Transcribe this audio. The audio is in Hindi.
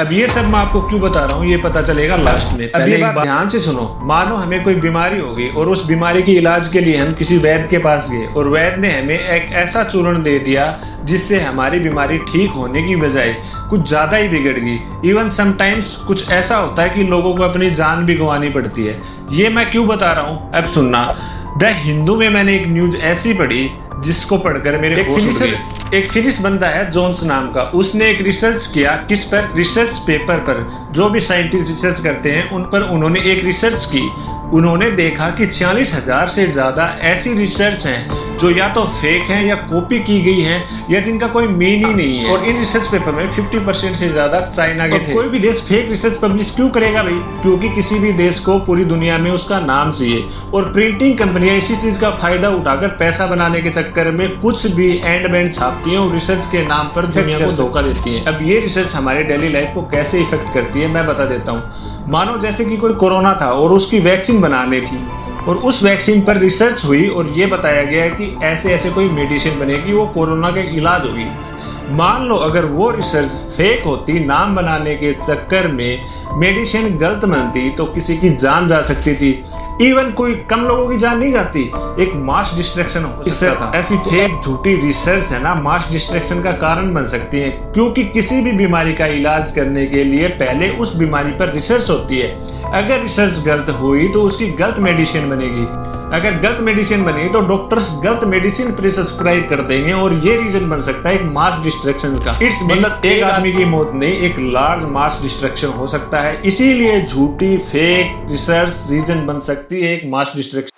अब ये सब मैं आपको क्यों बता रहा हूँ ये पता चलेगा लास्ट में। अब ये बात ध्यान से सुनो। मानो हमें कोई बीमारी हो गई और उस बीमारी के इलाज के लिए हम किसी वैद्य के पास गए और वैद्य ने हमें एक ऐसा चूर्ण दे दिया जिससे हमारी बीमारी ठीक होने की बजाय कुछ ज्यादा ही बिगड़ गई। इवन समटाइम्स कुछ ऐसा होता है कि लोगों को अपनी जान भी गंवानी पड़ती है। ये मैं क्यों बता रहा हूँ अब सुनना। द हिंदू में मैंने एक न्यूज ऐसी पढ़ी जिसको पढ़कर मेरे एक फिनिश बंदा है जोन्स नाम का, उसने एक रिसर्च किया। किस पर? रिसर्च पेपर पर। जो भी साइंटिस्ट रिसर्च करते हैं उन पर उन्होंने एक रिसर्च की। उन्होंने देखा कि 46,000 से ज्यादा ऐसी रिसर्च हैं जो या तो फेक हैं या कॉपी की गई हैं या जिनका कोई मीन ही नहीं है। और इन रिसर्च पेपर में 50% से ज्यादा चाइना के थे। कोई भी देश फेक रिसर्च पब्लिश क्यों करेगा भाई? क्योंकि किसी भी देश को पूरी दुनिया में उसका नाम चाहिए और प्रिंटिंग कंपनियां इसी चीज का फायदा उठाकर पैसा बनाने के चक्कर में कुछ भी एंड बैंड छापती हैं और रिसर्च के नाम पर दुनिया को धोखा देती हैं। अब ये रिसर्च हमारे डेली लाइफ को कैसे इफेक्ट करती है मैं बता देता हूँ। मानो जैसे कि कोई कोरोना था और उसकी वैक्सीन बनानी थी और उस वैक्सीन पर रिसर्च हुई और ये बताया गया कि ऐसे ऐसे कोई मेडिसिन बनेगी वो कोरोना के इलाज होगी। मान लो अगर वो रिसर्च फेक होती, नाम बनाने के चक्कर में मेडिसिन गलत बनती तो किसी की जान जा सकती थी। इवन कोई कम लोगों की जान नहीं जाती, एक मास डिस्ट्रैक्शन हो सकता था। ऐसी फेक झूठी रिसर्च है ना मास डिस्ट्रैक्शन का कारण बन सकती है, क्योंकि किसी भी बीमारी का इलाज करने के लिए पहले उस बीमारी पर रिसर्च होती है। अगर रिसर्च गलत हुई तो उसकी गलत मेडिसिन बनेगी। अगर गलत मेडिसिन बनी तो डॉक्टर्स गलत मेडिसिन प्रिस्क्राइब कर देंगे और ये रीजन बन सकता है एक मास डिस्ट्रैक्शन का। इट्स मतलब एक आदमी की मौत नहीं, एक लार्ज मास डिस्ट्रैक्शन हो सकता है। इसीलिए झूठी फेक रिसर्च रीजन बन सकती है एक मास डिस्ट्रैक्शन